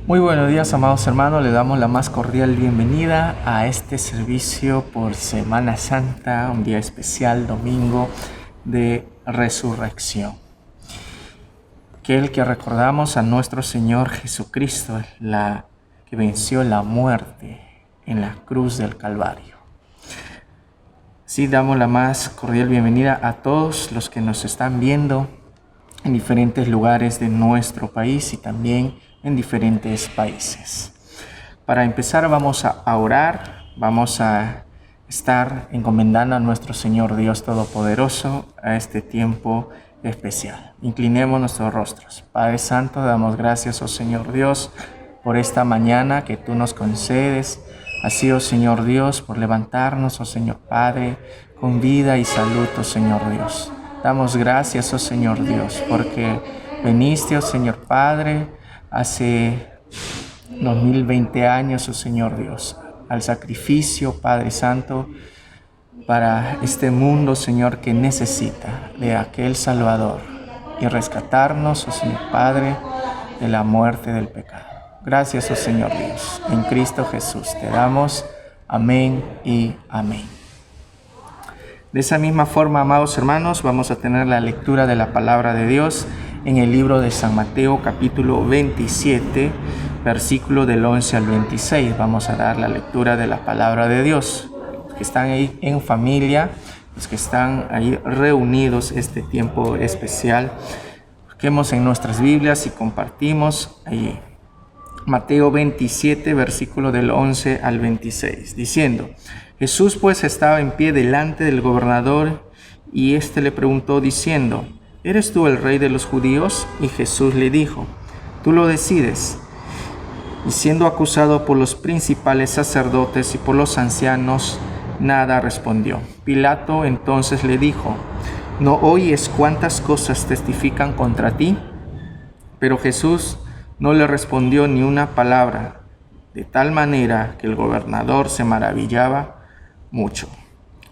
Muy buenos días, amados hermanos. Le damos la más cordial bienvenida a este servicio por Semana Santa, un día especial, domingo de resurrección. Aquel que recordamos a nuestro Señor Jesucristo, que venció la muerte en la cruz del Calvario. Sí, damos la más cordial bienvenida a todos los que nos están viendo en diferentes lugares de nuestro país y también en diferentes países. Para empezar vamos a orar, vamos a estar encomendando a nuestro Señor Dios Todopoderoso a este tiempo especial. Inclinemos nuestros rostros. Padre Santo, damos gracias, oh Señor Dios, por esta mañana que tú nos concedes. Así, oh Señor Dios, por levantarnos, oh Señor Padre, con vida y salud, oh Señor Dios. Damos gracias, oh Señor Dios, porque veniste, oh Señor Padre, hace 2020 años, oh Señor Dios, al sacrificio, Padre Santo, para este mundo, Señor, que necesita de aquel Salvador y rescatarnos, oh Señor Padre, de la muerte del pecado. Gracias, oh Señor Dios, en Cristo Jesús te damos amén y amén. De esa misma forma, amados hermanos, vamos a tener la lectura de la palabra de Dios en el libro de San Mateo, capítulo 27, versículo del 11 al 26. Vamos a dar la lectura de la palabra de Dios. Los que están ahí en familia, los que están ahí reunidos este tiempo especial, busquemos en nuestras Biblias y compartimos ahí. Mateo 27, versículo del 11 al 26, diciendo: Jesús pues estaba en pie delante del gobernador, y éste le preguntó diciendo: ¿Eres tú el rey de los judíos? Y Jesús le dijo: Tú lo decides. Y siendo acusado por los principales sacerdotes y por los ancianos, nada respondió. Pilato entonces le dijo: ¿No oyes cuántas cosas testifican contra ti? Pero Jesús no le respondió ni una palabra, de tal manera que el gobernador se maravillaba mucho.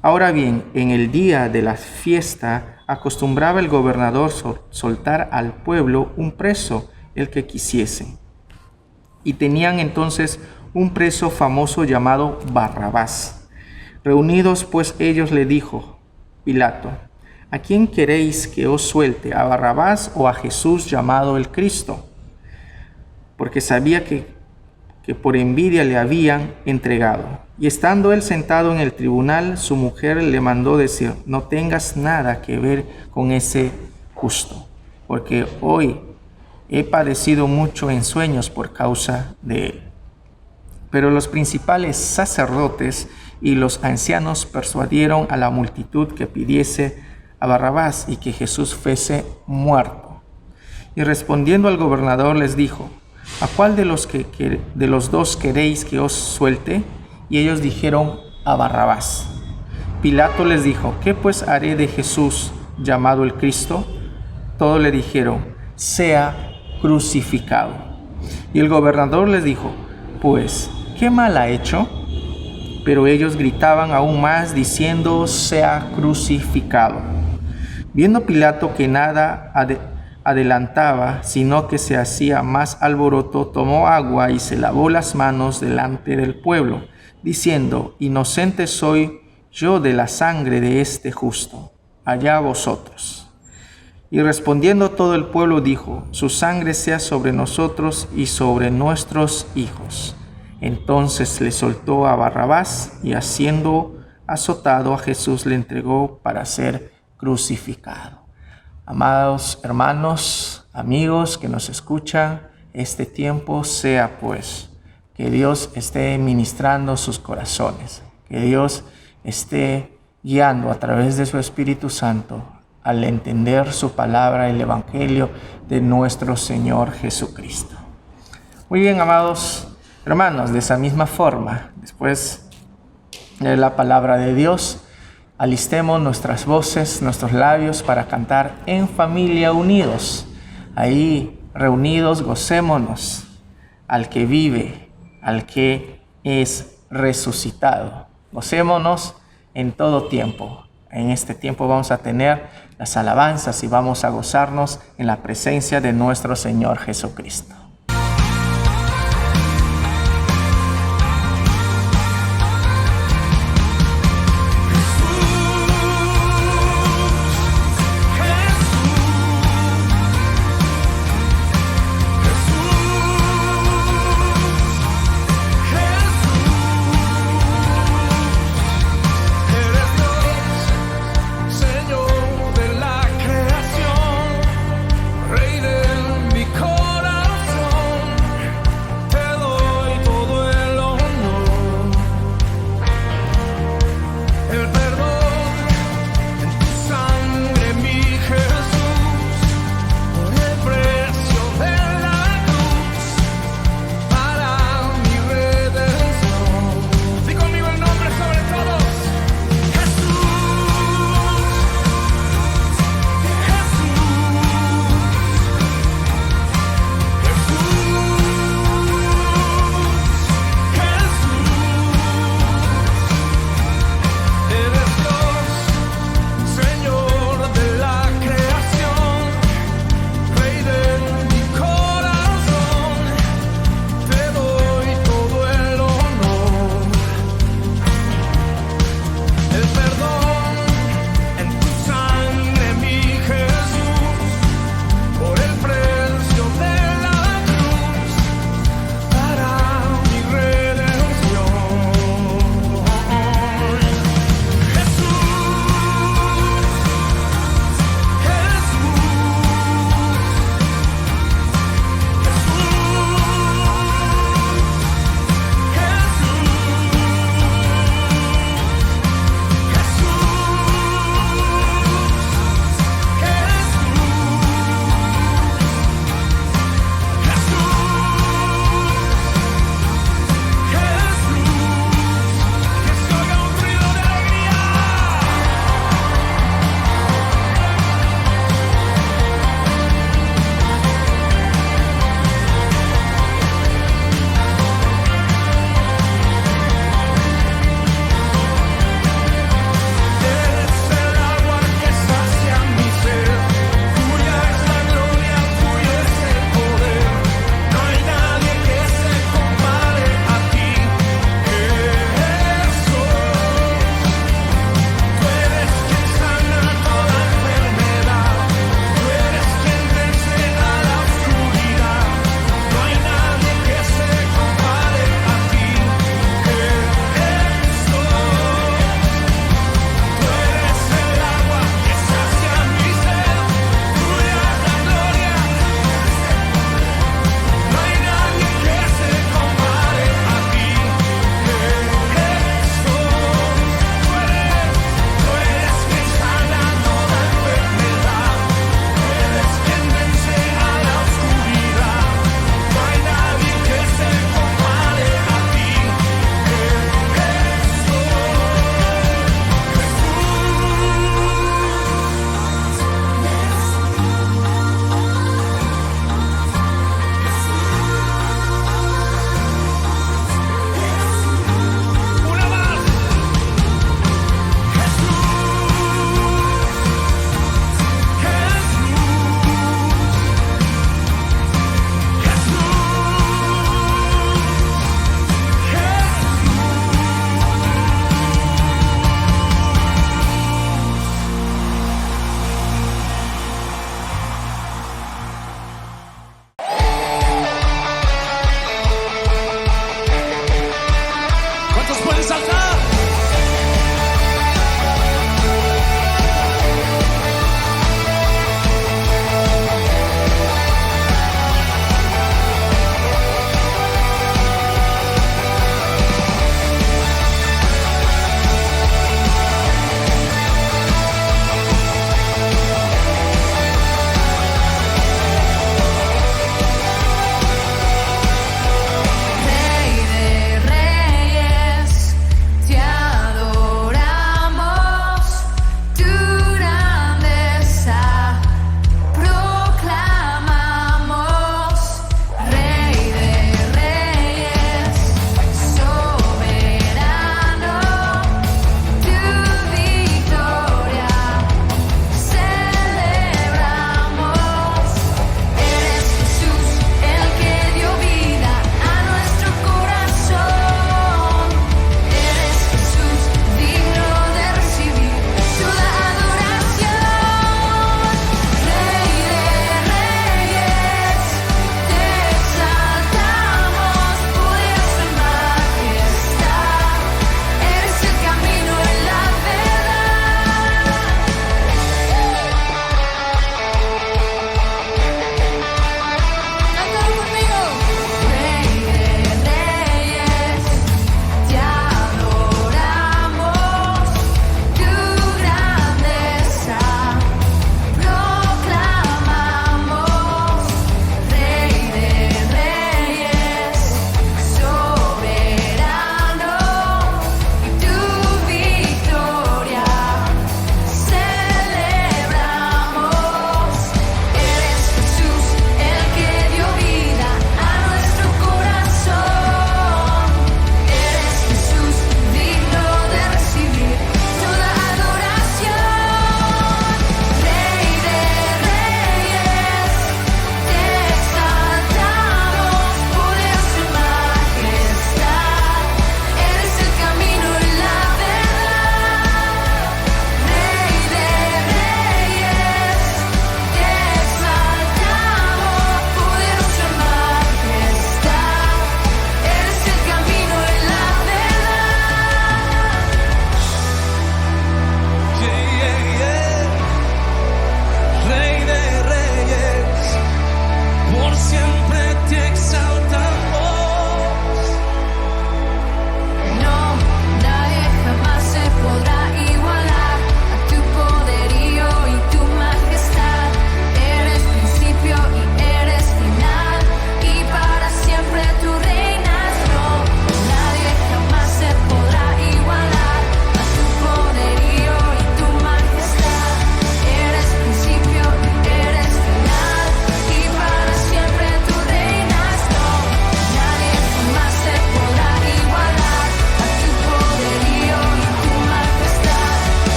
Ahora bien, en el día de la fiesta acostumbraba el gobernador soltar al pueblo un preso, el que quisiese. Y tenían entonces un preso famoso llamado Barrabás. Reunidos pues ellos le dijo Pilato: ¿A quién queréis que os suelte, a Barrabás o a Jesús llamado el Cristo? Porque sabía que por envidia le habían entregado. Y estando él sentado en el tribunal, su mujer le mandó decir: No tengas nada que ver con ese justo, porque hoy he padecido mucho en sueños por causa de él. Pero los principales sacerdotes y los ancianos persuadieron a la multitud que pidiese a Barrabás y que Jesús fuese muerto. Y respondiendo al gobernador les dijo: ¿A cuál de los dos queréis que os suelte? Y ellos dijeron: a Barrabás. Pilato les dijo: ¿Qué pues haré de Jesús llamado el Cristo? Todos le dijeron: sea crucificado. Y el gobernador les dijo: pues, ¿qué mal ha hecho? Pero ellos gritaban aún más, diciendo: sea crucificado. Viendo Pilato que nada adelantaba, sino que se hacía más alboroto, tomó agua y se lavó las manos delante del pueblo, diciendo: inocente soy yo de la sangre de este justo, allá vosotros. Y respondiendo todo el pueblo dijo: su sangre sea sobre nosotros y sobre nuestros hijos. Entonces le soltó a Barrabás, y haciendo azotado a Jesús le entregó para ser crucificado. Amados hermanos, amigos que nos escuchan, este tiempo sea pues que Dios esté ministrando sus corazones, que Dios esté guiando a través de su Espíritu Santo al entender su palabra, el Evangelio de nuestro Señor Jesucristo. Muy bien, amados hermanos, de esa misma forma, después de la palabra de Dios, alistemos nuestras voces, nuestros labios para cantar en familia unidos. Ahí reunidos gocémonos al que vive, al que es resucitado. Gocémonos en todo tiempo. En este tiempo vamos a tener las alabanzas y vamos a gozarnos en la presencia de nuestro Señor Jesucristo.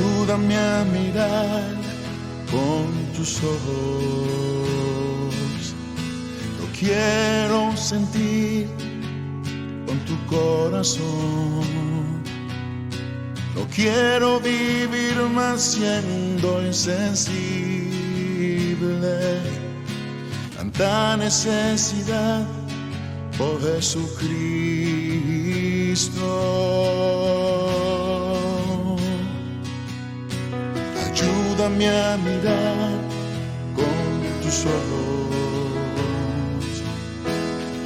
Ayúdame a mirar con tus ojos. Lo quiero sentir con tu corazón. No quiero vivir más siendo insensible. Tanta necesidad, oh Jesucristo. Ayúdame a mirar con tus ojos.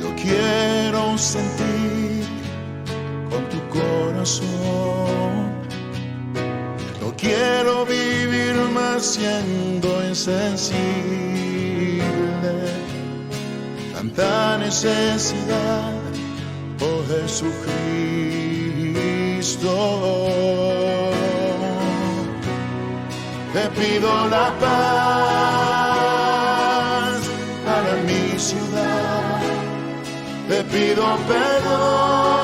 Yo quiero sentir con tu corazón. No quiero vivir más siendo insensible. Tanta necesidad, oh Jesucristo. Te pido la paz para mi ciudad. Te pido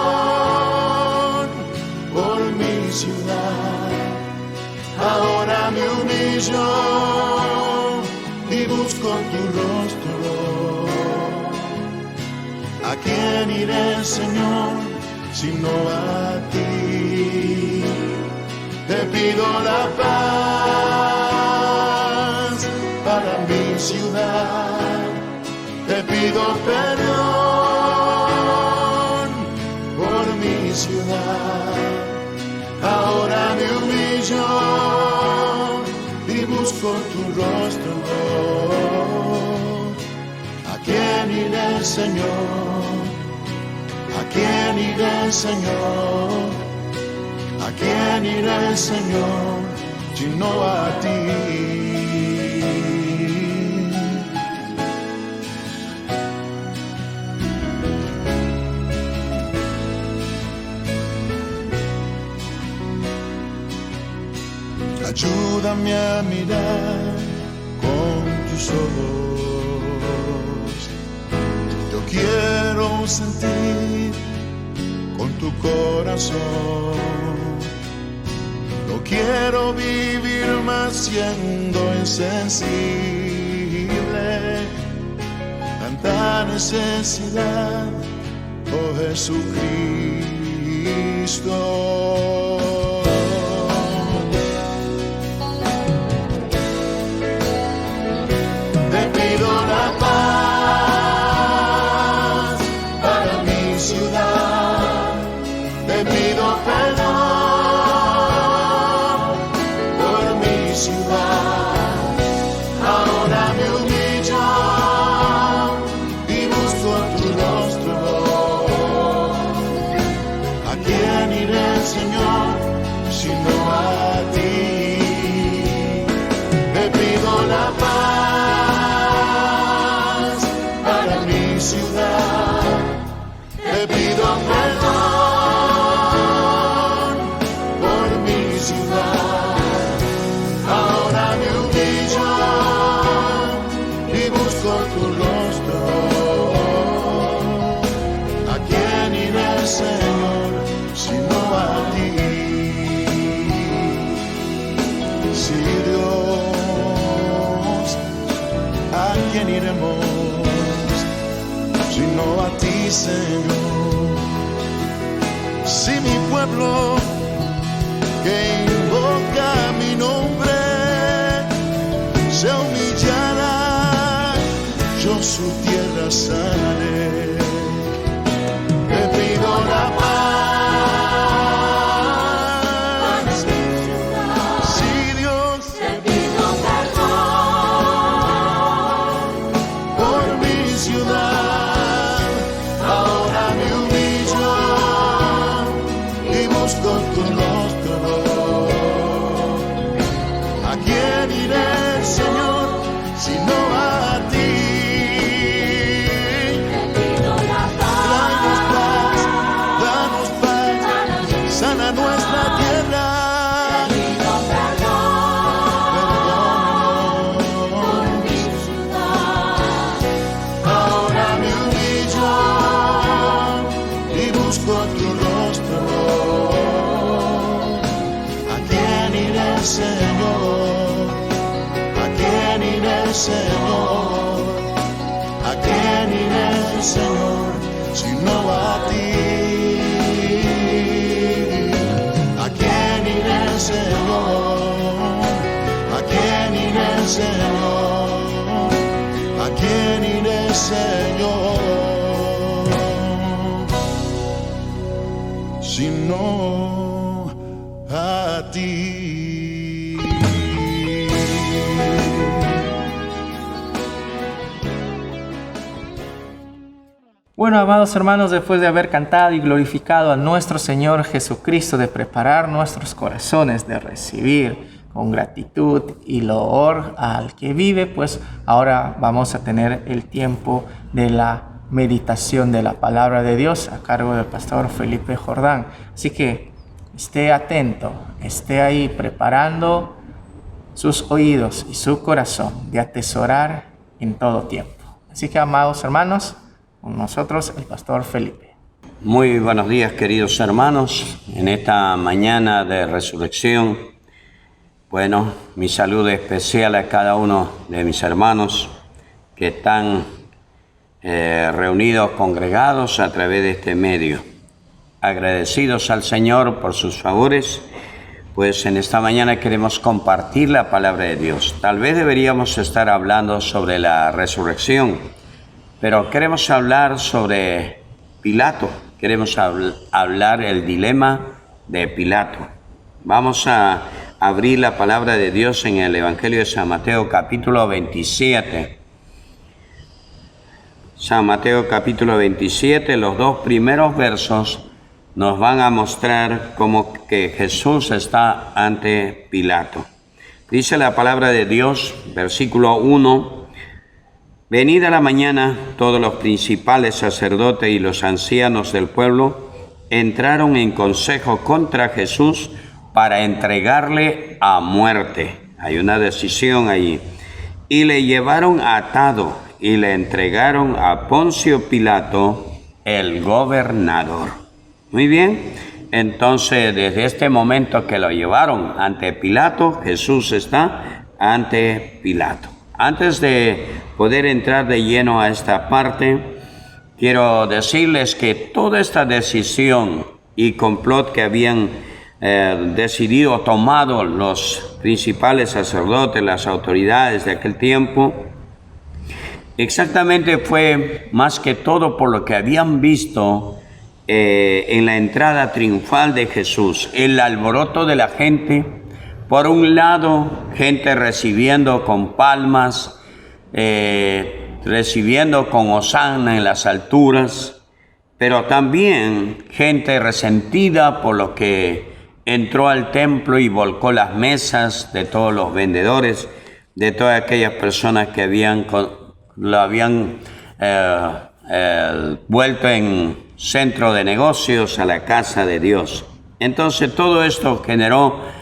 perdón por mi ciudad. Ahora me humillo y busco tu rostro. ¿A quién iré, Señor, sino a ti? Te pido la paz para mi ciudad. Te pido perdón por mi ciudad. Ahora me humillo y busco tu rostro. ¿A quién iré, Señor? ¿A quién iré, Señor? ¿A quién iré, Señor, sino a ti? Ayúdame a mirar con tus ojos. Yo quiero sentir con tu corazón. No quiero vivir más siendo insensible. Tanta necesidad, oh Jesucristo. Te pido la paz para mi ciudad. Te pido perdón por mi ciudad. Ahora me humillo y busco tu rostro. ¿A quién iré, Señor, sino a ti? Te pido la paz para mi ciudad. Te pido perdón por mi ciudad. Ahora me humillo y busco tu rostro. ¿A quién iré, Señor, sino a ti? Sí, Dios, ¿a quién iremos sino a ti, Señor? Si mi pueblo que invoca mi nombre se humillará, yo su tierra sanaré. Te pido la paz, sí, Dios, Te pido perdón por mi ciudad. Ahora me humillo y busco tu rostro. ¿A quién iré, Señor, sino a ti? Te pido la paz, Danos paz, sana nuestra tierra. te pido perdón por mi ciudad. Ahora me humillo y busco tu rostro. ¿A quién iré, Señor? ¿A quién iré, Señor? ¿A quién iré, Señor, sino a ti? ¿A quién iré, Señor? ¿A quién iré, Señor? ¿A quién iré, Señor? Sino a ti. Bueno, amados hermanos, después de haber cantado y glorificado a nuestro Señor Jesucristo, de preparar nuestros corazones, de recibir con gratitud y loor al que vive, pues ahora vamos a tener el tiempo de la meditación de la palabra de Dios a cargo del pastor Felipe Jordán. Así que esté atento, esté ahí preparando sus oídos y su corazón de atesorar en todo tiempo. Así que, amados hermanos, con nosotros el pastor Felipe. Muy buenos días, queridos hermanos, en esta mañana de resurrección. Bueno, mi saludo especial a cada uno de mis hermanos que están reunidos, congregados a través de este medio. Agradecidos al Señor por sus favores, pues en esta mañana queremos compartir la palabra de Dios. Tal vez deberíamos estar hablando sobre la resurrección, pero queremos hablar sobre Pilato, queremos hablar el dilema de Pilato. Vamos a abrir la palabra de Dios en el Evangelio de San Mateo capítulo 27. San Mateo capítulo 27, los dos primeros versos nos van a mostrar cómo que Jesús está ante Pilato. Dice la palabra de Dios, versículo 1, venida la mañana, todos los principales sacerdotes y los ancianos del pueblo entraron en consejo contra Jesús para entregarle a muerte. Hay una decisión allí. Y le llevaron atado y le entregaron a Poncio Pilato, el gobernador. Muy bien, entonces desde este momento que lo llevaron ante Pilato, Jesús está ante Pilato. Antes de poder entrar de lleno a esta parte, quiero decirles que toda esta decisión y complot que habían tomado los principales sacerdotes, las autoridades de aquel tiempo, exactamente fue más que todo por lo que habían visto en la entrada triunfal de Jesús, el alboroto de la gente. Por un lado, gente recibiendo con palmas, recibiendo con hosana en las alturas, pero también gente resentida por lo que entró al templo y volcó las mesas de todos los vendedores, de todas aquellas personas que lo habían vuelto en centro de negocios a la casa de Dios. Entonces todo esto generó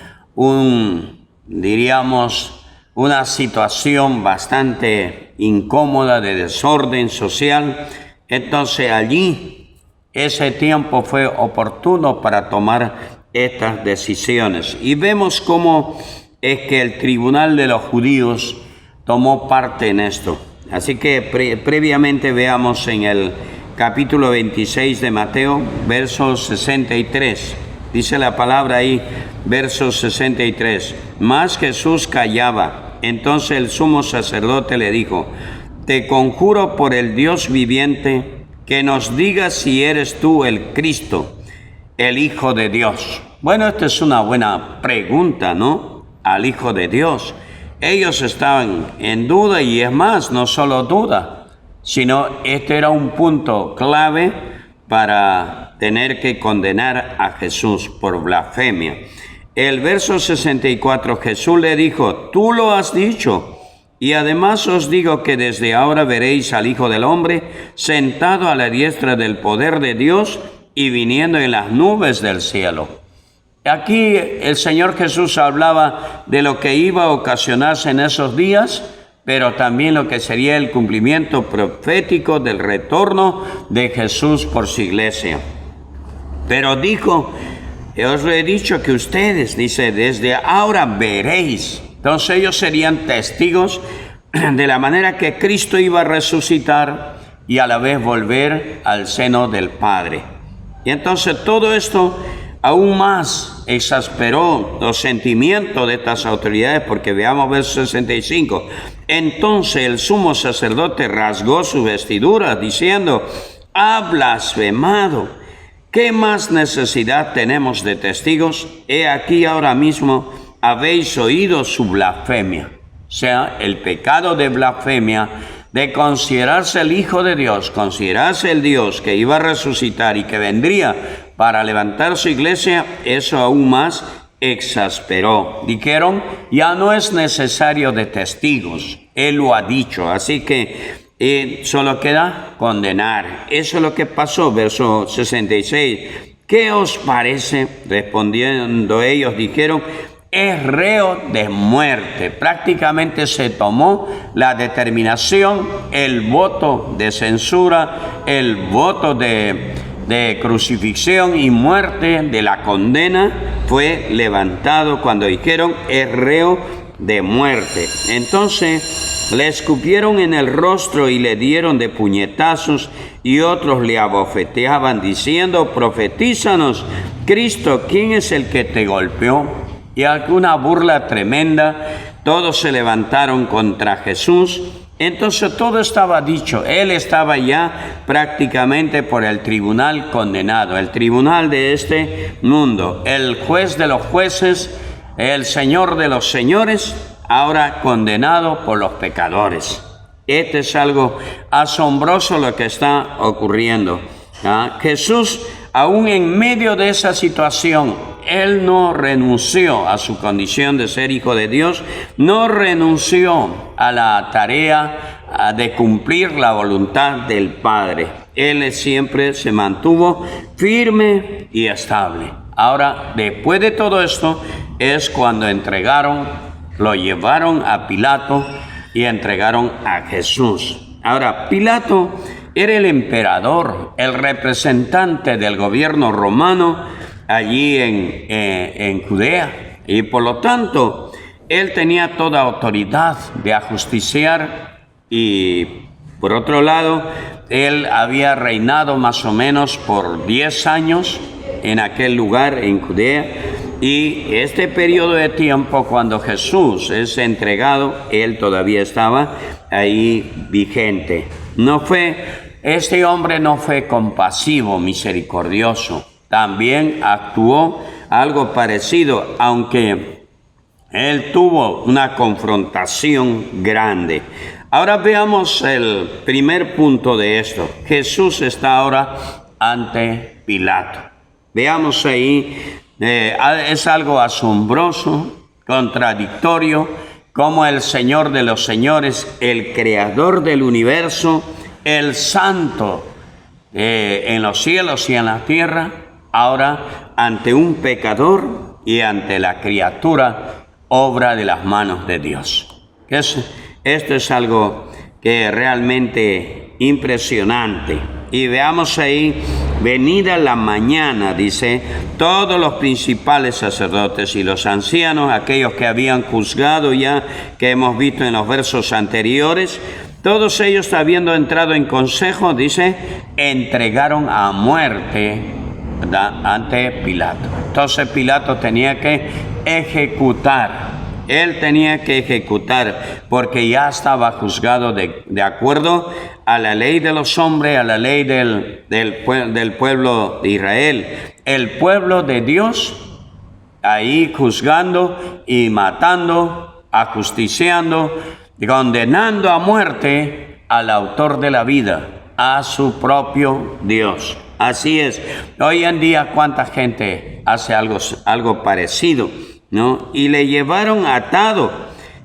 una situación bastante incómoda de desorden social. Entonces allí ese tiempo fue oportuno para tomar estas decisiones. Y vemos cómo es que el tribunal de los judíos tomó parte en esto. Así que previamente veamos en el capítulo 26 de Mateo, verso 63. Dice la palabra ahí, verso 63. Mas Jesús callaba. Entonces el sumo sacerdote le dijo: te conjuro por el Dios viviente, que nos digas si eres tú el Cristo, el Hijo de Dios. Bueno, esta es una buena pregunta, ¿no? Al Hijo de Dios. Ellos estaban en duda, y es más, no solo duda, sino este era un punto clave para tener que condenar a Jesús por blasfemia. El verso 64, Jesús le dijo: tú lo has dicho, y además os digo que desde ahora veréis al Hijo del Hombre sentado a la diestra del poder de Dios y viniendo en las nubes del cielo. Aquí el Señor Jesús hablaba de lo que iba a ocasionarse en esos días, pero también lo que sería el cumplimiento profético del retorno de Jesús por su iglesia. Pero dijo os he dicho que ustedes, dice, desde ahora veréis. Entonces ellos serían testigos de la manera que Cristo iba a resucitar y a la vez volver al seno del Padre. Y entonces todo esto aún más exasperó los sentimientos de estas autoridades, porque veamos verso 65. Entonces el sumo sacerdote rasgó sus vestiduras diciendo: ha blasfemado. ¿Qué más necesidad tenemos de testigos? He aquí ahora mismo habéis oído su blasfemia. O sea, el pecado de blasfemia, de considerarse el Hijo de Dios, considerarse el Dios que iba a resucitar y que vendría para levantar su iglesia, eso aún más exasperó. Dijeron: ya no es necesario de testigos, Él lo ha dicho, así que solo queda condenar. Eso es lo que pasó, verso 66. ¿Qué os parece? Respondiendo ellos, dijeron: es reo de muerte. Prácticamente se tomó la determinación, el voto de censura, el voto de crucifixión y muerte, de la condena, fue levantado cuando dijeron: es reo de muerte. Entonces le escupieron en el rostro y le dieron de puñetazos, y otros le abofeteaban diciendo: profetízanos, Cristo, ¿quién es el que te golpeó? Y alguna burla tremenda. Todos se levantaron contra Jesús. Entonces todo estaba dicho. Él estaba ya prácticamente por el tribunal condenado, el tribunal de este mundo, el juez de los jueces, el señor de los señores, ahora condenado por los pecadores. Este es algo asombroso lo que está ocurriendo. Jesús, aún en medio de esa situación, Él no renunció a su condición de ser Hijo de Dios, no renunció a la tarea de cumplir la voluntad del Padre. Él siempre se mantuvo firme y estable. Ahora, después de todo esto, es cuando lo llevaron a Pilato y entregaron a Jesús. Ahora, Pilato era el emperador, el representante del gobierno romano allí en Judea, y por lo tanto él tenía toda autoridad de ajusticiar. Y por otro lado, él había reinado más o menos por 10 años en aquel lugar en Judea, y este periodo de tiempo, cuando Jesús es entregado, él todavía estaba ahí vigente. Este hombre no fue compasivo, misericordioso. También actuó algo parecido, aunque él tuvo una confrontación grande. Ahora veamos el primer punto de esto. Jesús está ahora ante Pilato. Veamos ahí, es algo asombroso, contradictorio, como el Señor de los señores, el creador del universo, el santo en los cielos y en la tierra, ahora ante un pecador y ante la criatura, obra de las manos de Dios. Esto es algo que realmente impresionante. Y veamos ahí, venida la mañana, dice, todos los principales sacerdotes y los ancianos, aquellos que habían juzgado ya, que hemos visto en los versos anteriores, todos ellos, habiendo entrado en consejo, dice, entregaron a muerte, ¿verdad?, ante Pilato. Entonces Pilato tenía que ejecutar. Él tenía que ejecutar porque ya estaba juzgado de acuerdo a la ley de los hombres, a la ley del pueblo de Israel. El pueblo de Dios ahí juzgando y matando, ajusticiando, condenando a muerte al autor de la vida, a su propio Dios. Así es. Hoy en día, ¿cuánta gente hace algo parecido?, ¿no? Y le llevaron atado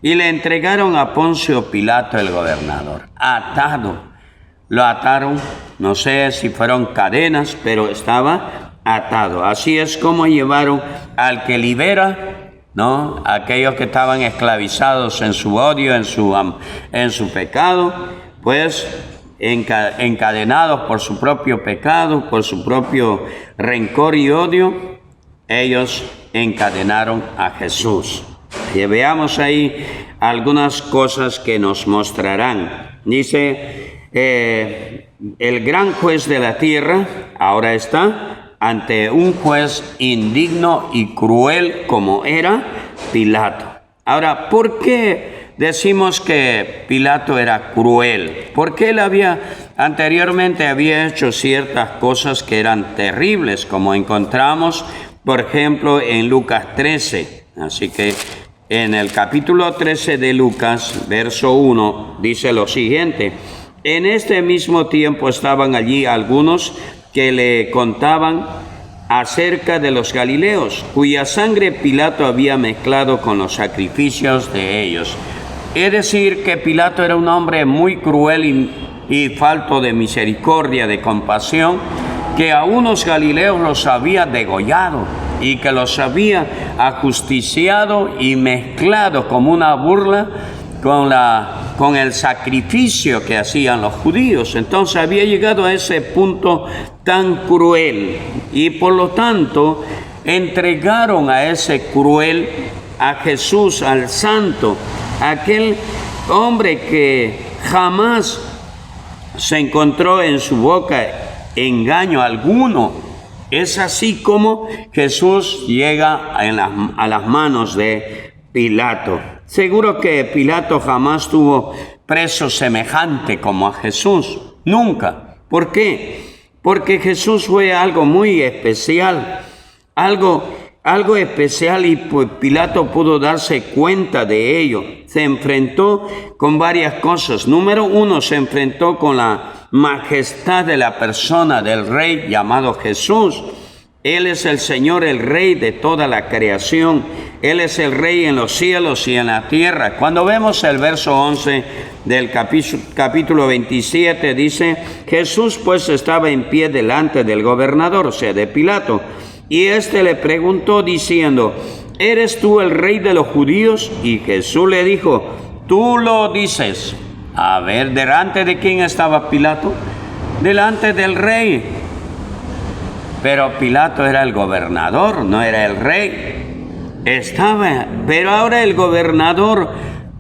y le entregaron a Poncio Pilato, el gobernador. Atado. Lo ataron, no sé si fueron cadenas, pero estaba atado. Así es como llevaron al que libera, ¿no?, aquellos que estaban esclavizados en su odio, en su pecado, pues encadenados por su propio pecado, por su propio rencor y odio. ellos encadenaron a Jesús. Y veamos ahí algunas cosas que nos mostrarán. Dice, el gran juez de la tierra ahora está ante un juez indigno y cruel como era Pilato. Ahora, ¿por qué decimos que Pilato era cruel? Porque él anteriormente había hecho ciertas cosas que eran terribles, como encontramos, por ejemplo, en Lucas 13. Así que en el capítulo 13 de Lucas, verso 1, dice lo siguiente: en este mismo tiempo estaban allí algunos que le contaban acerca de los galileos, cuya sangre Pilato había mezclado con los sacrificios de ellos. Es decir, que Pilato era un hombre muy cruel y falto de misericordia, de compasión, que a unos galileos los había degollado y que los había ajusticiado y mezclado como una burla con el sacrificio que hacían los judíos. Entonces había llegado a ese punto tan cruel y por lo tanto entregaron a ese cruel, a Jesús, al santo, aquel hombre que jamás se encontró en su boca engaño alguno. Es así como Jesús llega a las manos de Pilato. Seguro que Pilato jamás tuvo preso semejante como a Jesús. Nunca. ¿Por qué? Porque Jesús fue algo muy especial. Algo especial, y pues Pilato pudo darse cuenta de ello. Se enfrentó con varias cosas. Número uno, se enfrentó con la majestad de la persona del rey llamado Jesús. Él es el Señor, el Rey de toda la creación. Él es el Rey en los cielos y en la tierra. Cuando vemos el verso 11 del capítulo 27, dice: Jesús pues estaba en pie delante del gobernador, o sea, de Pilato. Y éste le preguntó diciendo: ¿eres tú el Rey de los judíos? Y Jesús le dijo: tú lo dices. A ver, ¿delante de quién estaba Pilato? Delante del rey. Pero Pilato era el gobernador, no era el rey. Pero ahora el gobernador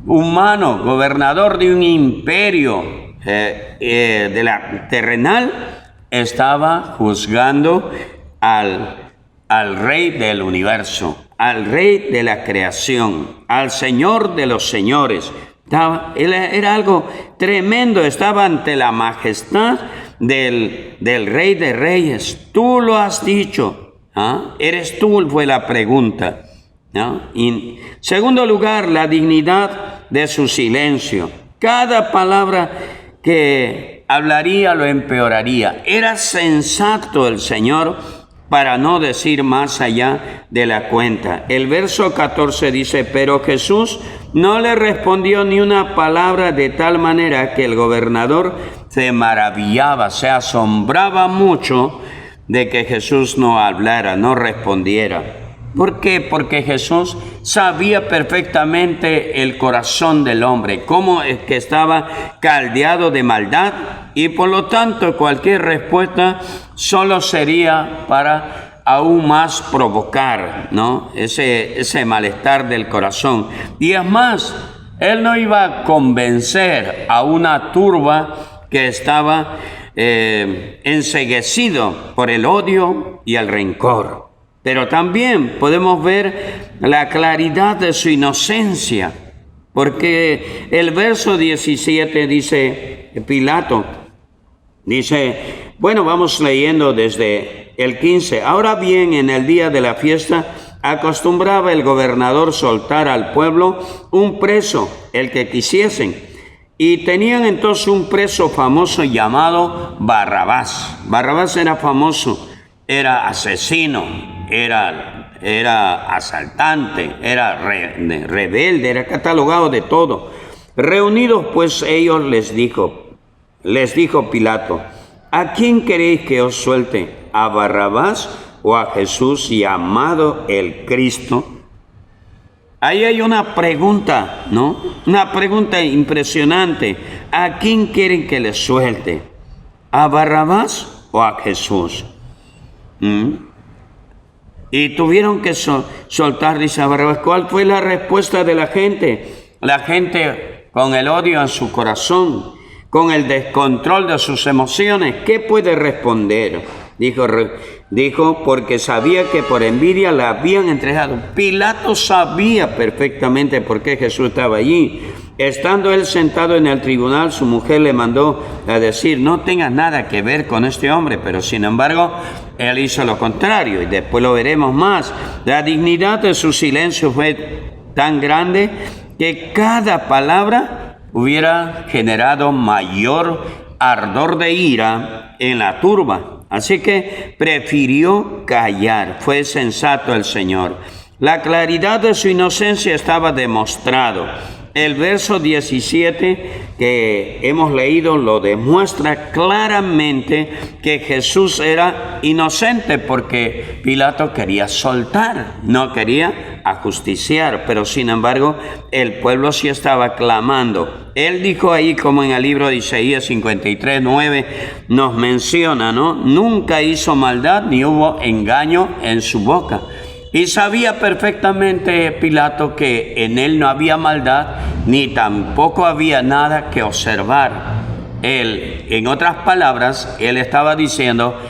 humano, gobernador de un imperio terrenal, estaba juzgando al rey del universo, al rey de la creación, al Señor de los señores. Era algo tremendo, estaba ante la majestad del Rey de Reyes. Tú lo has dicho, ¿ah? ¿Eres tú? Fue la pregunta, ¿no? Y, en segundo lugar, la dignidad de su silencio. Cada palabra que hablaría lo empeoraría. Era sensato el Señor para no decir más allá de la cuenta. El verso 14 dice: pero Jesús no le respondió ni una palabra, de tal manera que el gobernador se maravillaba, se asombraba mucho de que Jesús no hablara, no respondiera. ¿Por qué? Porque Jesús sabía perfectamente el corazón del hombre, cómo es que estaba caldeado de maldad, y por lo tanto cualquier respuesta solo sería para aún más provocar, ¿no? ese malestar del corazón. Y es más, él no iba a convencer a una turba que estaba enceguecido por el odio y el rencor. Pero también podemos ver la claridad de su inocencia, porque el verso 17 dice, Pilato, dice, bueno, vamos leyendo desde el 15. Ahora bien, en el día de la fiesta, acostumbraba el gobernador soltar al pueblo un preso, el que quisiesen. Y tenían entonces un preso famoso llamado Barrabás. Barrabás era famoso, era asesino, era asaltante, era rebelde, era catalogado de todo. Reunidos pues ellos les dijo Pilato: ¿a quién queréis que os suelte? ¿A Barrabás o a Jesús llamado el Cristo? Ahí hay una pregunta, ¿no? Una pregunta impresionante. ¿A quién quieren que les suelte? ¿A Barrabás o a Jesús? y tuvieron que soltar, dice a Barrabás. ¿Cuál fue la respuesta de la gente? La gente con el odio en su corazón, con el descontrol de sus emociones, ¿qué puede responder? Dijo, porque sabía que por envidia la habían entregado. Pilato sabía perfectamente por qué Jesús estaba allí. Estando él sentado en el tribunal, su mujer le mandó a decir, no tengas nada que ver con este hombre, pero sin embargo, él hizo lo contrario, y después lo veremos más. La dignidad de su silencio fue tan grande que cada palabra hubiera generado mayor ardor de ira en la turba. Así que prefirió callar. Fue sensato el Señor. La claridad de su inocencia estaba demostrado. El verso 17 que hemos leído lo demuestra claramente que Jesús era inocente, porque Pilato quería soltar, no quería ajusticiar, pero sin embargo el pueblo sí estaba clamando. Él dijo ahí, como en el libro de Isaías 53:9 nos menciona, ¿no? Nunca hizo maldad ni hubo engaño en su boca. Y sabía perfectamente Pilato que en él no había maldad, ni tampoco había nada que observar. Él, en otras palabras, él estaba diciendo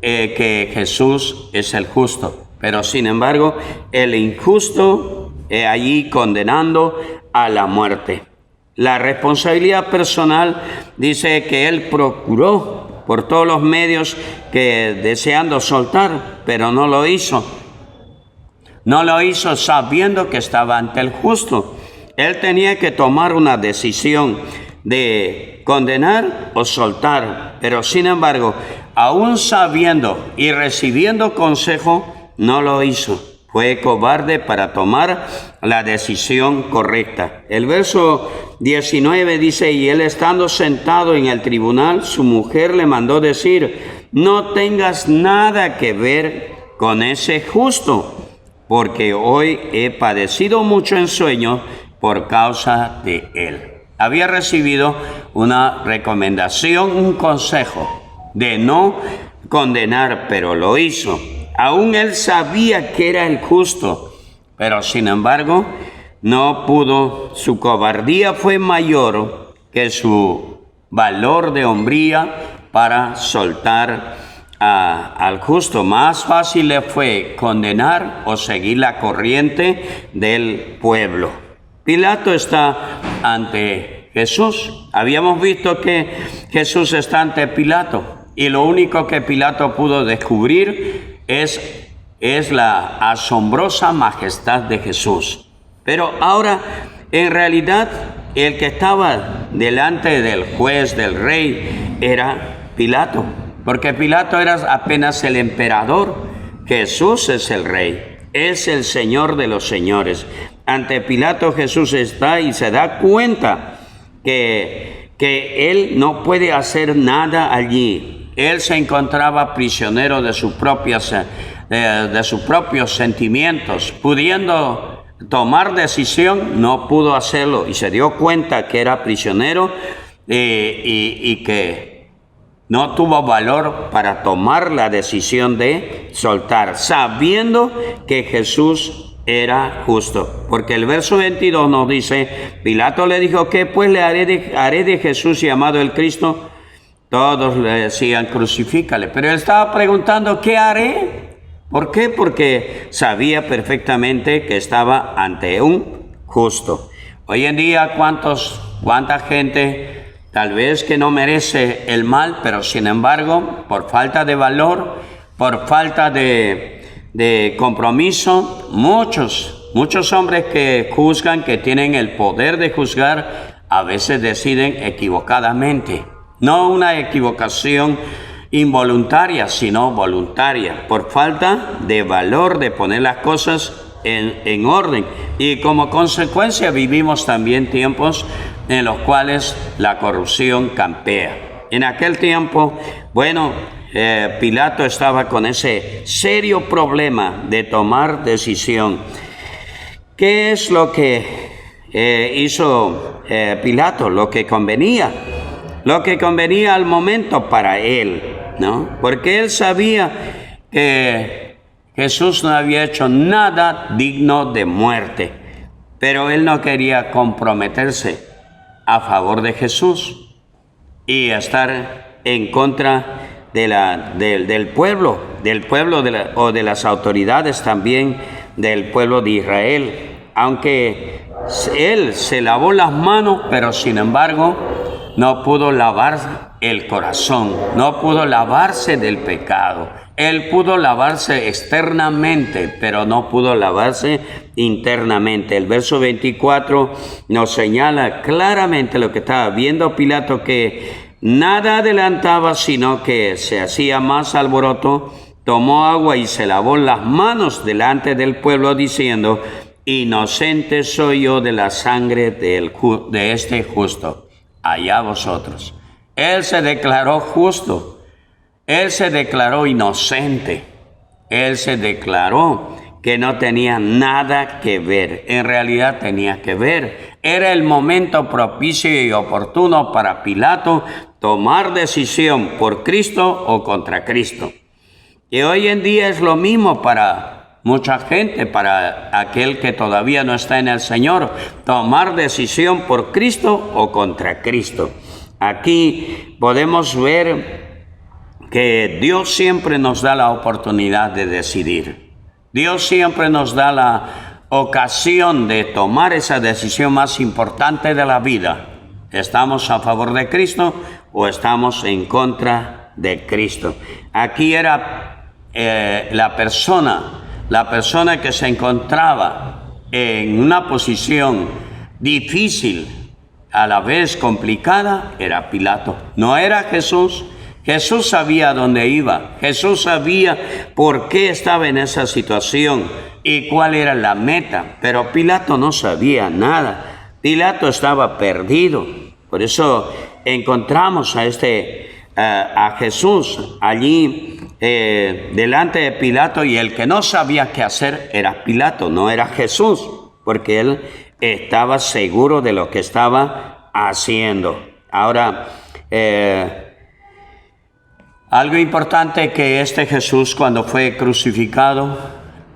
que Jesús es el justo. Pero sin embargo, el injusto allí condenando a la muerte. La responsabilidad personal dice que él procuró por todos los medios que deseando soltar, pero no lo hizo. No lo hizo sabiendo que estaba ante el justo. Él tenía que tomar una decisión de condenar o soltar, pero sin embargo, aún sabiendo y recibiendo consejo, no lo hizo. Fue cobarde para tomar la decisión correcta. El verso 19 dice, y él estando sentado en el tribunal, su mujer le mandó decir, no tengas nada que ver con ese justo, porque hoy he padecido mucho en sueño por causa de él. Había recibido una recomendación, un consejo de no condenar, pero lo hizo. Aún él sabía que era el justo, pero sin embargo no pudo. Su cobardía fue mayor que su valor de hombría para soltar al justo. Más fácil le fue condenar o seguir la corriente del pueblo. Pilato está ante Jesús. Habíamos visto que Jesús está ante Pilato, y lo único que Pilato pudo descubrir es la asombrosa majestad de Jesús. Pero ahora, en realidad, el que estaba delante del juez, del rey, era Pilato. Porque Pilato era apenas el emperador. Jesús es el rey, es el Señor de los señores. Ante Pilato Jesús está y se da cuenta que él no puede hacer nada allí. Él se encontraba prisionero de sus propios sentimientos. Pudiendo tomar decisión, no pudo hacerlo. Y se dio cuenta que era prisionero y que no tuvo valor para tomar la decisión de soltar, sabiendo que Jesús era justo. Porque el verso 22 nos dice, Pilato le dijo, ¿qué pues le haré de Jesús llamado el Cristo? Todos le decían, crucifícale. Pero él estaba preguntando, ¿qué haré? ¿Por qué? Porque sabía perfectamente que estaba ante un justo. Hoy en día, ¿cuánta gente tal vez que no merece el mal, pero sin embargo, por falta de valor, por falta de compromiso, muchos hombres que juzgan, que tienen el poder de juzgar, a veces deciden equivocadamente? No una equivocación involuntaria, sino voluntaria, por falta de valor de poner las cosas en orden. Y como consecuencia vivimos también tiempos en los cuales la corrupción campea. En aquel tiempo, Pilato estaba con ese serio problema de tomar decisión. ¿Qué es lo que hizo Pilato? Lo que convenía al momento para él, ¿no? Porque él sabía que Jesús no había hecho nada digno de muerte, pero él no quería comprometerse a favor de Jesús y estar en contra del pueblo o de las autoridades también del pueblo de Israel. Aunque él se lavó las manos, pero sin embargo no pudo lavar el corazón, no pudo lavarse del pecado. Él pudo lavarse externamente, pero no pudo lavarse internamente. El verso 24 nos señala claramente lo que estaba viendo Pilato, que nada adelantaba, sino que se hacía más alboroto. Tomó agua y se lavó las manos delante del pueblo, diciendo: inocente soy yo de la sangre de este justo. Allá vosotros. Él se declaró justo. Él se declaró inocente. Él se declaró que no tenía nada que ver. En realidad tenía que ver. Era el momento propicio y oportuno para Pilato tomar decisión por Cristo o contra Cristo. Y hoy en día es lo mismo para mucha gente, para aquel que todavía no está en el Señor, tomar decisión por Cristo o contra Cristo. Aquí podemos ver que Dios siempre nos da la oportunidad de decidir. Dios siempre nos da la ocasión de tomar esa decisión más importante de la vida. ¿Estamos a favor de Cristo o estamos en contra de Cristo? Aquí era la persona que se encontraba en una posición difícil, a la vez complicada, era Pilato. No era Jesús. Jesús sabía dónde iba. Jesús sabía por qué estaba en esa situación y cuál era la meta. Pero Pilato no sabía nada. Pilato estaba perdido. Por eso encontramos a Jesús allí delante de Pilato, y el que no sabía qué hacer era Pilato, no era Jesús, porque él estaba seguro de lo que estaba haciendo. Ahora, algo importante que Jesús, cuando fue crucificado,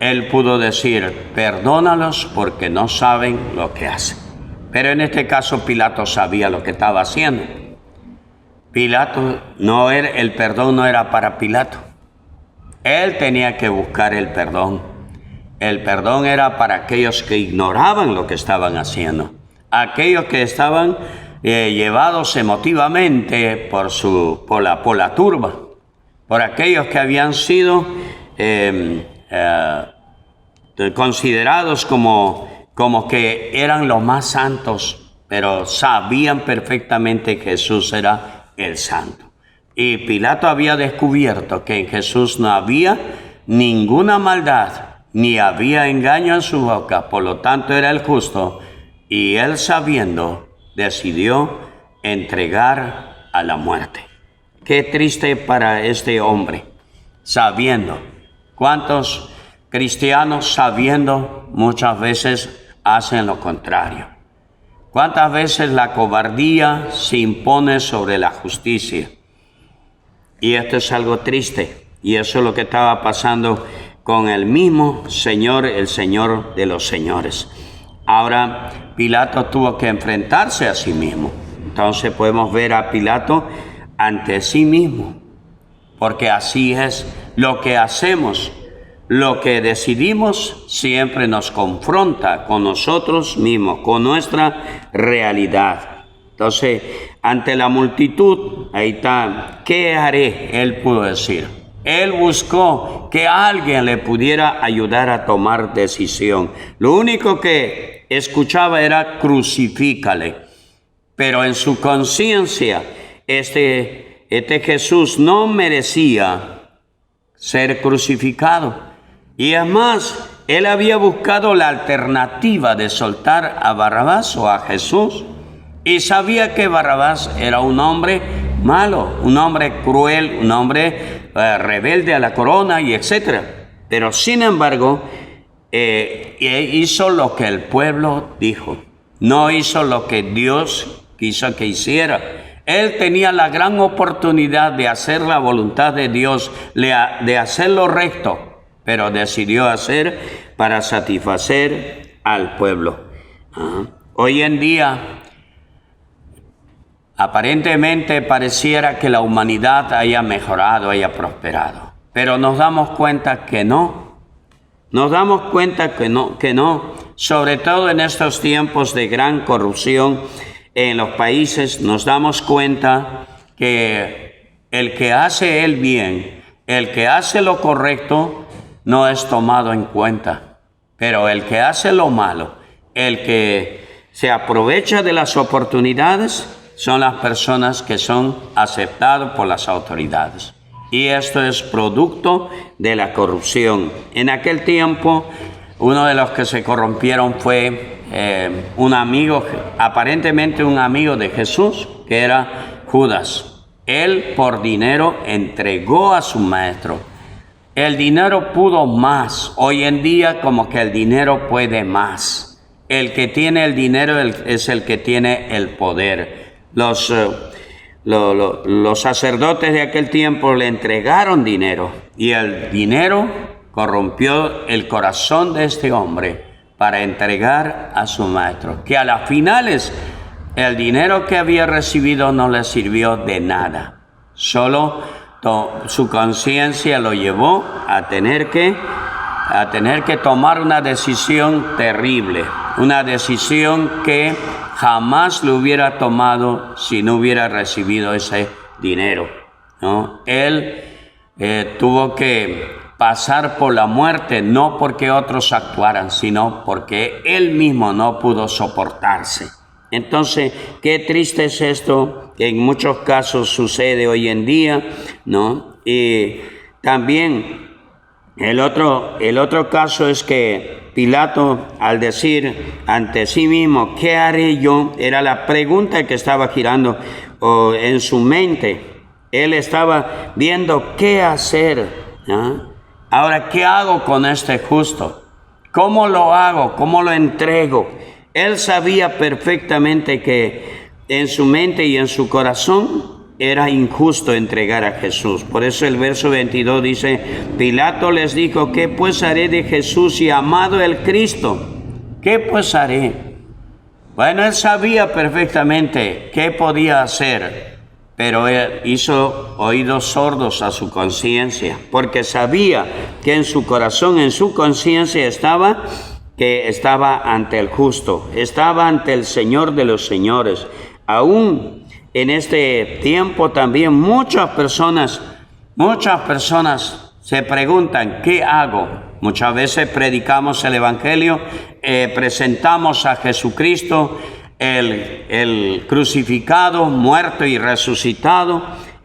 él pudo decir: perdónalos porque no saben lo que hacen. Pero en este caso Pilato sabía lo que estaba haciendo. El perdón no era para Pilato. Él tenía que buscar el perdón. El perdón era para aquellos que ignoraban lo que estaban haciendo. Aquellos que estaban llevados emotivamente por la turba. Por aquellos que habían sido considerados como que eran los más santos, pero sabían perfectamente que Jesús era el santo. Y Pilato había descubierto que en Jesús no había ninguna maldad, ni había engaño en su boca, por lo tanto era el justo, y él, sabiendo, decidió entregar a la muerte. Qué triste para este hombre, sabiendo. ¿Cuántos cristianos, sabiendo, muchas veces hacen lo contrario? ¿Cuántas veces la cobardía se impone sobre la justicia? Y esto es algo triste, y eso es lo que estaba pasando con el mismo Señor, el Señor de los señores. Ahora Pilato tuvo que enfrentarse a sí mismo. Entonces podemos ver a Pilato ante sí mismo, porque así es lo que hacemos. Lo que decidimos siempre nos confronta con nosotros mismos, con nuestra realidad. Entonces, ante la multitud, ahí está, ¿qué haré? Él pudo decir. Él buscó que alguien le pudiera ayudar a tomar decisión. Lo único que escuchaba era: crucifícale. Pero en su conciencia, este Jesús no merecía ser crucificado. Y además, él había buscado la alternativa de soltar a Barrabás o a Jesús. Y sabía que Barrabás era un hombre malo, un hombre cruel, un hombre rebelde a la corona y etc. Pero sin embargo, hizo lo que el pueblo dijo. No hizo lo que Dios quiso que hiciera. Él tenía la gran oportunidad de hacer la voluntad de Dios, de hacer lo recto, pero decidió hacer para satisfacer al pueblo. Hoy en día, aparentemente pareciera que la humanidad haya mejorado, haya prosperado, pero nos damos cuenta que no. Nos damos cuenta que no, sobre todo en estos tiempos de gran corrupción en los países, nos damos cuenta que el que hace el bien, el que hace lo correcto, no es tomado en cuenta. Pero el que hace lo malo, el que se aprovecha de las oportunidades, son las personas que son aceptadas por las autoridades. Y esto es producto de la corrupción. En aquel tiempo, uno de los que se corrompieron fue un amigo, aparentemente un amigo de Jesús, que era Judas. Él por dinero entregó a su maestro. El dinero pudo más. Hoy en día como que el dinero puede más. El que tiene el dinero es el que tiene el poder. Los sacerdotes de aquel tiempo le entregaron dinero y el dinero corrompió el corazón de este hombre para entregar a su maestro, que a las finales el dinero que había recibido no le sirvió de nada. Solo su conciencia lo llevó a tener que tomar una decisión terrible, una decisión que jamás lo hubiera tomado si no hubiera recibido ese dinero, ¿no? Él tuvo que pasar por la muerte, no porque otros actuaran, sino porque él mismo no pudo soportarse. Entonces, qué triste es esto, que en muchos casos sucede hoy en día, ¿no? Y también el otro caso es que Pilato, al decir ante sí mismo, ¿qué haré yo?, era la pregunta que estaba girando en su mente. Él estaba viendo qué hacer, ¿no? Ahora, ¿qué hago con este justo? ¿Cómo lo hago? ¿Cómo lo entrego? Él sabía perfectamente que en su mente y en su corazón era injusto entregar a Jesús. Por eso el verso 22 dice, Pilato les dijo, ¿qué pues haré de Jesús llamado el Cristo? ¿Qué pues haré? Bueno, él sabía perfectamente qué podía hacer, pero él hizo oídos sordos a su conciencia, porque sabía que en su corazón, en su conciencia estaba ante el justo, estaba ante el Señor de los señores. Aún en este tiempo también muchas personas se preguntan, ¿qué hago? Muchas veces predicamos el Evangelio, presentamos a Jesucristo, el crucificado, muerto y resucitado,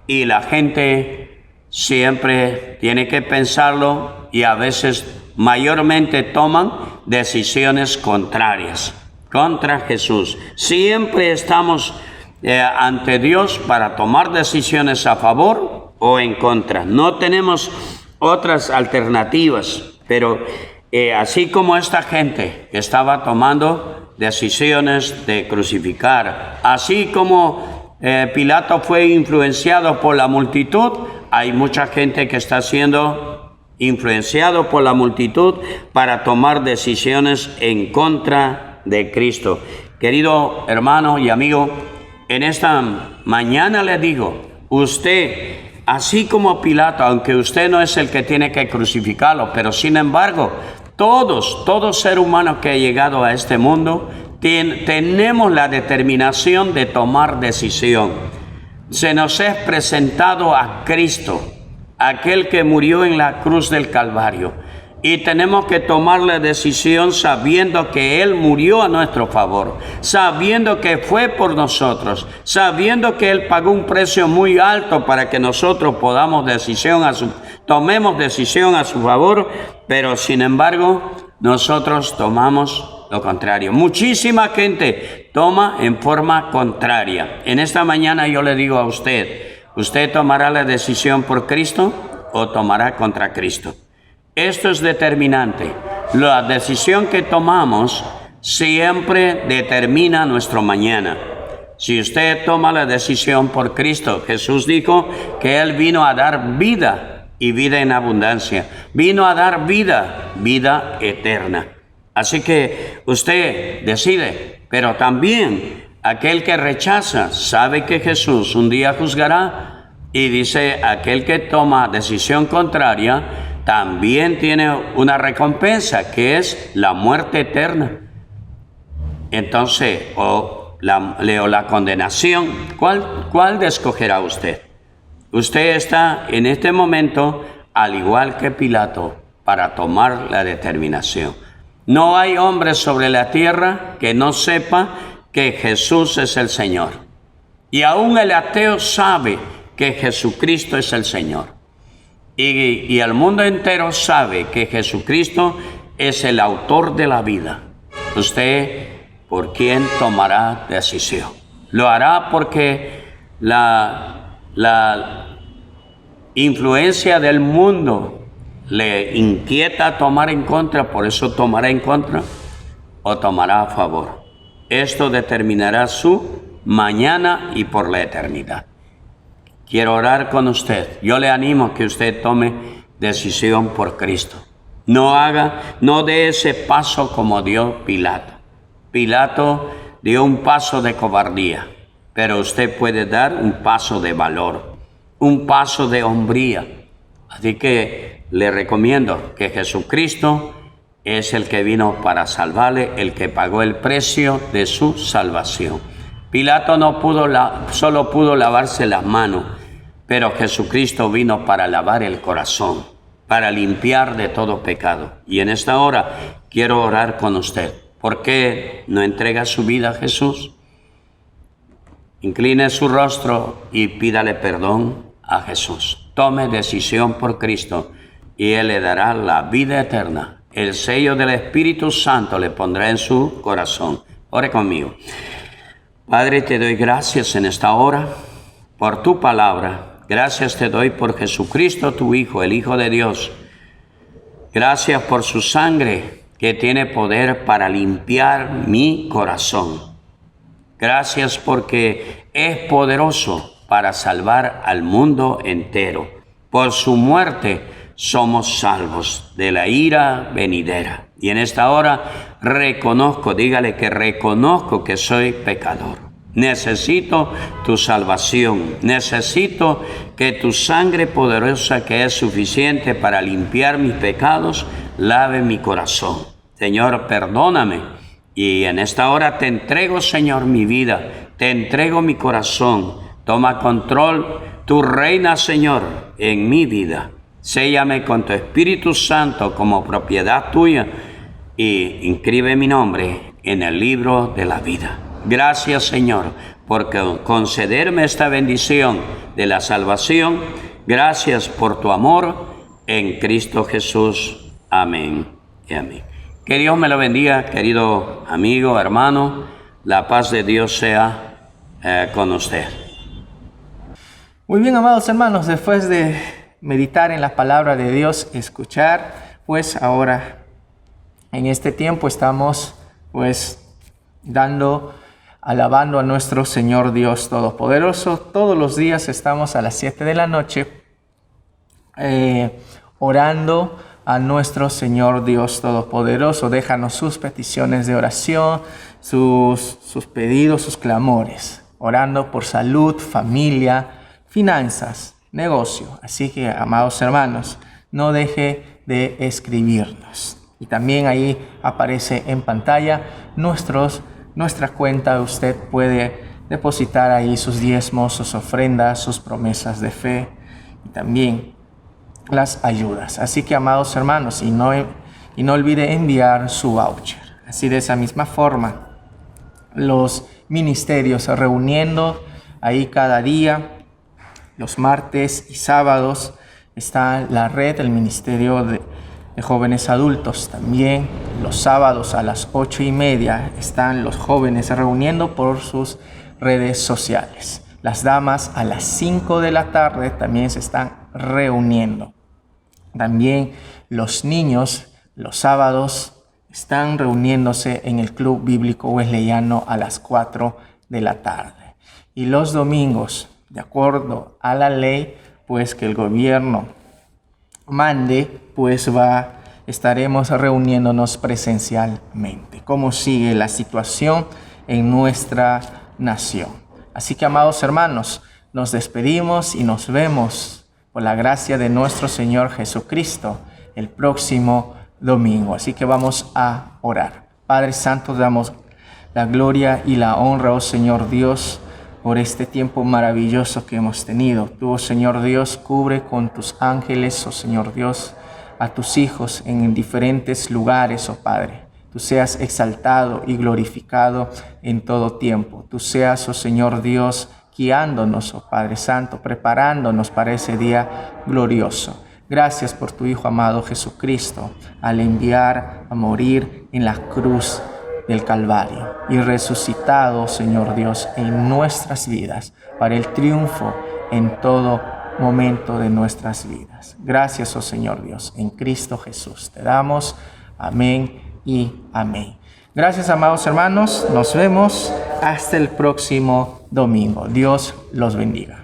y la gente siempre tiene que pensarlo y a veces mayormente toman decisiones contrarias contra Jesús. Siempre estamos ante Dios para tomar decisiones a favor o en contra. No tenemos otras alternativas, pero así como esta gente que estaba tomando decisiones de crucificar, así como Pilato fue influenciado por la multitud, hay mucha gente que está siendo influenciado por la multitud para tomar decisiones en contra de Cristo. Querido hermano y amigo, en esta mañana le digo, usted, así como Pilato, aunque usted no es el que tiene que crucificarlo, pero sin embargo, todo ser humano que ha llegado a este mundo, tenemos la determinación de tomar decisión. Se nos es presentado a Cristo, aquel que murió en la cruz del Calvario, y tenemos que tomar la decisión sabiendo que Él murió a nuestro favor, sabiendo que fue por nosotros, sabiendo que Él pagó un precio muy alto para que nosotros tomemos decisión a su favor, pero sin embargo nosotros tomamos lo contrario. Muchísima gente toma en forma contraria. En esta mañana yo le digo a usted, ¿usted tomará la decisión por Cristo o tomará contra Cristo? Esto es determinante. La decisión que tomamos siempre determina nuestro mañana. Si usted toma la decisión por Cristo, Jesús dijo que Él vino a dar vida y vida en abundancia. Vino a dar vida, vida eterna. Así que usted decide, pero también aquel que rechaza sabe que Jesús un día juzgará, y dice, aquel que toma decisión contraria también tiene una recompensa, que es la muerte eterna. Entonces, o la condenación, ¿cuál escogerá usted? Usted está en este momento, al igual que Pilato, para tomar la determinación. No hay hombre sobre la tierra que no sepa que Jesús es el Señor. Y aún el ateo sabe que Jesucristo es el Señor. Y el mundo entero sabe que Jesucristo es el autor de la vida. Usted, ¿por quién tomará decisión? Lo hará porque la influencia del mundo le inquieta a tomar en contra, por eso tomará en contra, o tomará a favor. Esto determinará su mañana y por la eternidad. Quiero orar con usted. Yo le animo a que usted tome decisión por Cristo. No dé ese paso como dio Pilato. Pilato dio un paso de cobardía, pero usted puede dar un paso de valor, un paso de hombría. Así que le recomiendo que Jesucristo es el que vino para salvarle, el que pagó el precio de su salvación. Pilato solo pudo lavarse las manos, pero Jesucristo vino para lavar el corazón, para limpiar de todo pecado. Y en esta hora quiero orar con usted. ¿Por qué no entrega su vida a Jesús? Incline su rostro y pídale perdón a Jesús. Tome decisión por Cristo y Él le dará la vida eterna. El sello del Espíritu Santo le pondrá en su corazón. Ore conmigo. Padre, te doy gracias en esta hora por tu palabra. Gracias te doy por Jesucristo, tu Hijo, el Hijo de Dios. Gracias por su sangre que tiene poder para limpiar mi corazón. Gracias porque es poderoso para salvar al mundo entero. Por su muerte somos salvos de la ira venidera. Y en esta hora dígale que reconozco que soy pecador. Necesito tu salvación. Necesito que tu sangre poderosa, que es suficiente para limpiar mis pecados, lave mi corazón. Señor, perdóname. Y en esta hora te entrego, Señor, mi vida. Te entrego mi corazón. Toma control. Tú reinas, Señor, en mi vida. Séllame con tu Espíritu Santo como propiedad tuya y inscribe mi nombre en el libro de la vida. Gracias, Señor, por concederme esta bendición de la salvación. Gracias por tu amor en Cristo Jesús. Amén y amén. Que Dios me lo bendiga, querido amigo, hermano. La paz de Dios sea con usted. Muy bien, amados hermanos, después de meditar en la palabra de Dios, escuchar, pues ahora en este tiempo estamos alabando a nuestro Señor Dios Todopoderoso. Todos los días estamos a las 7 de la noche orando a nuestro Señor Dios Todopoderoso. Déjanos sus peticiones de oración, sus pedidos, sus clamores, orando por salud, familia, finanzas, negocio. Así que, amados hermanos, no deje de escribirnos. Y también ahí aparece en pantalla nuestra cuenta. Usted puede depositar ahí sus diezmos, sus ofrendas, sus promesas de fe y también las ayudas. Así que, amados hermanos, y no olvide enviar su voucher. Así, de esa misma forma, los ministerios se reuniendo ahí cada día. Los martes y sábados está la red, el Ministerio de Jóvenes Adultos. También los sábados a las 8:30 están los jóvenes reuniendo por sus redes sociales. Las damas a las 5 de la tarde también se están reuniendo. También los niños los sábados están reuniéndose en el Club Bíblico Wesleyano a las 4 de la tarde. Y los domingos, de acuerdo a la ley, pues que el gobierno mande, pues estaremos reuniéndonos presencialmente. ¿Cómo sigue la situación en nuestra nación? Así que, amados hermanos, nos despedimos y nos vemos por la gracia de nuestro Señor Jesucristo el próximo domingo. Así que vamos a orar. Padre Santo, damos la gloria y la honra, oh Señor Dios, por este tiempo maravilloso que hemos tenido. Tú, oh Señor Dios, cubre con tus ángeles, oh Señor Dios, a tus hijos en diferentes lugares, oh Padre. Tú seas exaltado y glorificado en todo tiempo. Tú seas, oh Señor Dios, guiándonos, oh Padre Santo, preparándonos para ese día glorioso. Gracias por tu Hijo amado Jesucristo, al enviar a morir en la cruz del Calvario y resucitado, Señor Dios, en nuestras vidas para el triunfo en todo momento de nuestras vidas. Gracias, oh Señor Dios, en Cristo Jesús te damos. Amén y amén. Gracias, amados hermanos. Nos vemos hasta el próximo domingo. Dios los bendiga.